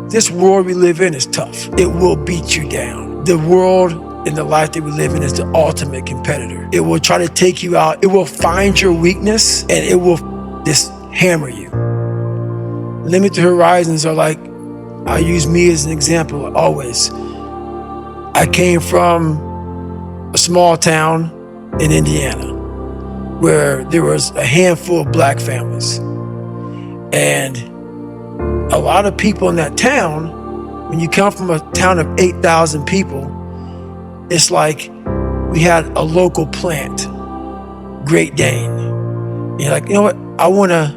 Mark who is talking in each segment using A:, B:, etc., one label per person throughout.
A: This world we live in is tough. It will beat you down. The world and the life that we live in is the ultimate competitor. It will try to take you out. It will find your weakness and it will just hammer you. Limited horizons are like, I use me as an example always. I came from a small town in Indiana where there was a handful of black families. And a lot of people in that town, when you come from a town of 8,000 people, it's like we had a local plant, Great Dane. And you're like, you know what? I want to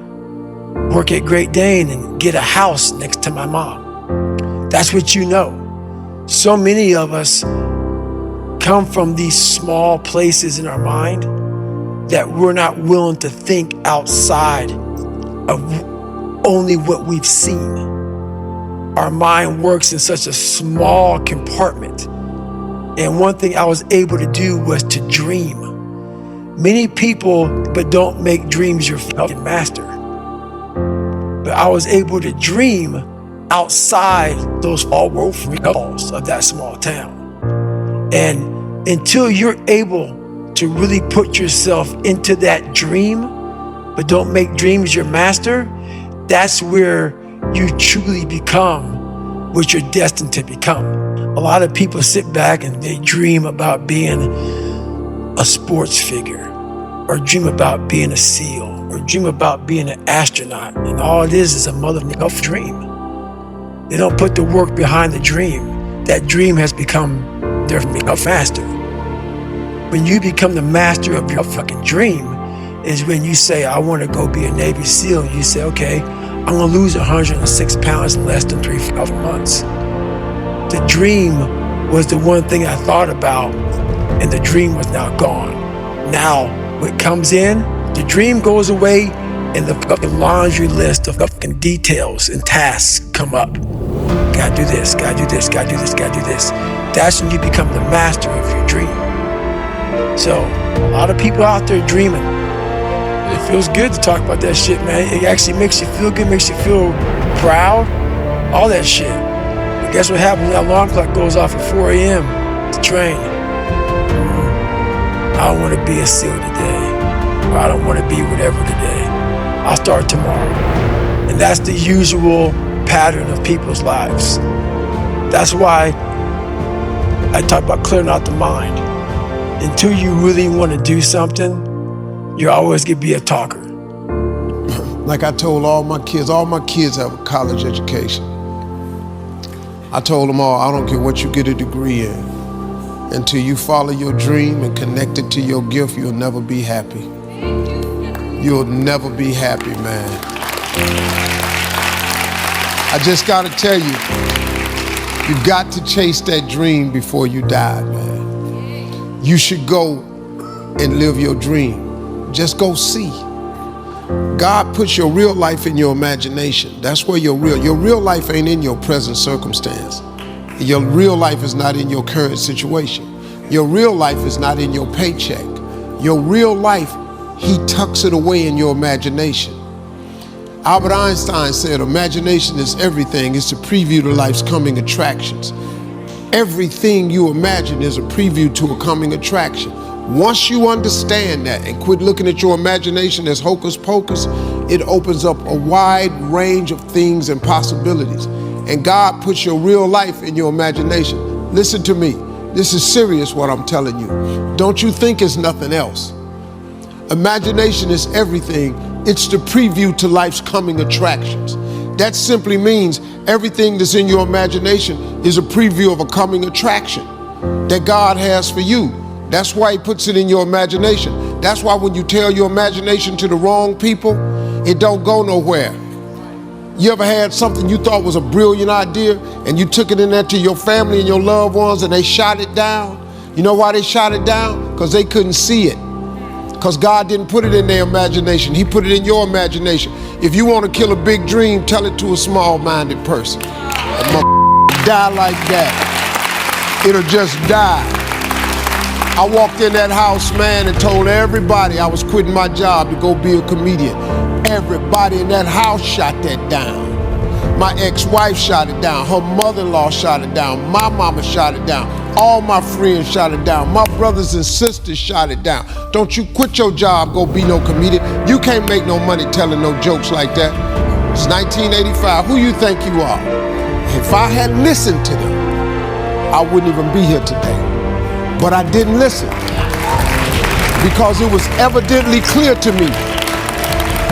A: work at Great Dane and get a house next to my mom. That's what you know. So many of us come from these small places in our mind that we're not willing to think outside of only what we've seen. Our mind works in such a small compartment. And one thing I was able to do was to dream. Many people, but don't make dreams your fucking master. But I was able to dream outside those all-world walls of that small town. And until you're able to really put yourself into that dream, but don't make dreams your master, that's where you truly become what you're destined to become. A lot of people sit back and they dream about being a sports figure, or dream about being a SEAL, or dream about being an astronaut, and all it is a motherfucking dream. They don't put the work behind the dream. That dream has become their master. When you become the master of your fucking dream is when you say, I want to go be a Navy SEAL. You say, okay, I'm gonna lose 106 pounds in less than 3 months. The dream was the one thing I thought about, and the dream was now gone. Now, what comes in, the dream goes away, and the fucking laundry list of fucking details and tasks come up. Gotta do this, gotta do this, gotta do this, gotta do this. That's when you become the master of your dream. So, a lot of people out there dreaming. It feels good to talk about that shit, man. It actually makes you feel good, makes you feel proud, all that shit. But guess what happens when that alarm clock goes off at 4 a.m. to train? I don't want to be a SEAL today, or I don't want to be whatever today. I'll start tomorrow. And that's the usual pattern of people's lives. That's why I talk about clearing out the mind. Until you really want to do something, you're always going to be a talker.
B: Like I told all my kids have a college education. I told them all, I don't care what you get a degree in. Until you follow your dream and connect it to your gift, you'll never be happy. You'll never be happy, man. I just gotta tell you, you got to chase that dream before you die, man. You should go and live your dream. Just go see. God puts your real life in your imagination. That's where your real life ain't in your present circumstance. Your real life is not in your current situation. Your real life is not in your paycheck. Your real life, he tucks it away in your imagination. Albert Einstein said, imagination is everything. It's a preview to life's coming attractions. Everything you imagine is a preview to a coming attraction. Once you understand that and quit looking at your imagination as hocus pocus, it opens up a wide range of things and possibilities. And God puts your real life in your imagination. Listen to me. This is serious what I'm telling you. Don't you think it's nothing else. Imagination is everything. It's the preview to life's coming attractions. That simply means everything that's in your imagination is a preview of a coming attraction that God has for you. That's why he puts it in your imagination. That's why when you tell your imagination to the wrong people, it don't go nowhere. You ever had something you thought was a brilliant idea and you took it in there to your family and your loved ones and they shot it down? You know why they shot it down? Because they couldn't see it. Because God didn't put it in their imagination. He put it in your imagination. If you want to kill a big dream, tell it to a small-minded person. Die like that. It'll just die. I walked in that house, man, and told everybody I was quitting my job to go be a comedian. Everybody in that house shot that down. My ex-wife shot it down. Her mother-in-law shot it down. My mama shot it down. All my friends shot it down. My brothers and sisters shot it down. Don't you quit your job, go be no comedian. You can't make no money telling no jokes like that. It's 1985. Who you think you are? If I had listened to them, I wouldn't even be here today. But I didn't listen because it was evidently clear to me.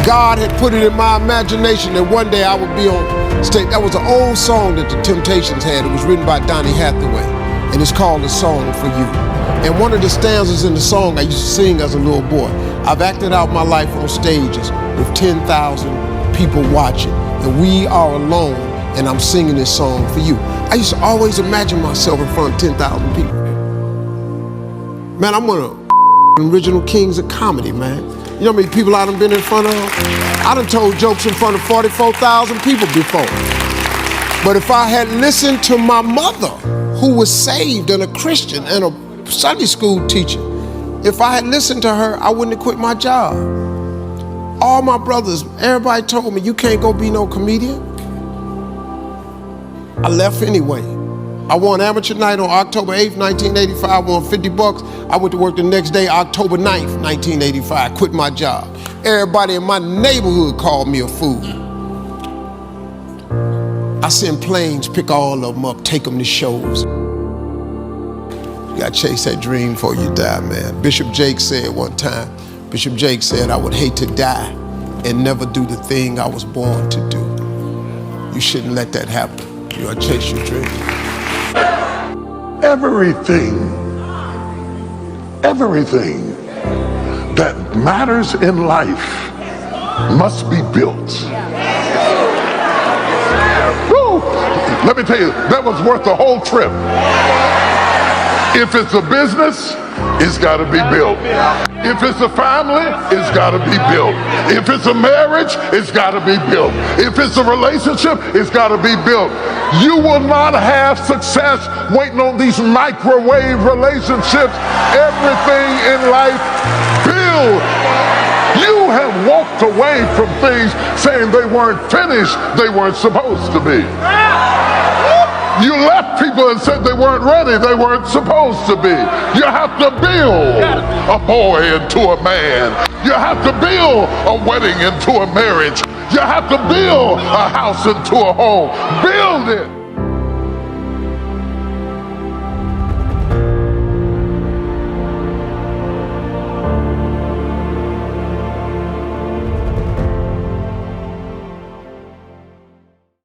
B: God had put it in my imagination that one day I would be on stage. That was an old song that the Temptations had. It was written by Donny Hathaway, and it's called A Song for You. And one of the stanzas in the song I used to sing as a little boy. I've acted out my life on stages with 10,000 people watching, and we are alone, and I'm singing this song for you. I used to always imagine myself in front of 10,000 people. Man, I'm one of the original kings of comedy, man. You know how many people I done been in front of? I done told jokes in front of 44,000 people before. But if I had listened to my mother, who was saved and a Christian and a Sunday school teacher, if I had listened to her, I wouldn't have quit my job. All my brothers, everybody told me, you can't go be no comedian. I left anyway. I won amateur night on October 8th, 1985, I won $50. I went to work the next day, October 9th, 1985, quit my job. Everybody in my neighborhood called me a fool. I send planes, pick all of them up, take them to shows. You gotta chase that dream before you die, man. Bishop Jake said one time, Bishop Jake said, I would hate to die and never do the thing I was born to do. You shouldn't let that happen. You gotta chase your dream.
C: Everything that matters in life must be built. Woo! Let me tell you, that was worth the whole trip. If it's a business, it's got to be built. If it's a family, it's got to be built. If it's a marriage, it's got to be built. If it's a relationship, it's got to be built. You will not have success waiting on these microwave relationships. Everything in life, build. You have walked away from things saying they weren't finished, they weren't supposed to be. You left people and said they weren't ready, they weren't supposed to be. You have to build a boy into a man. You have to build a wedding into a marriage. You have to build a house into a home. Build it.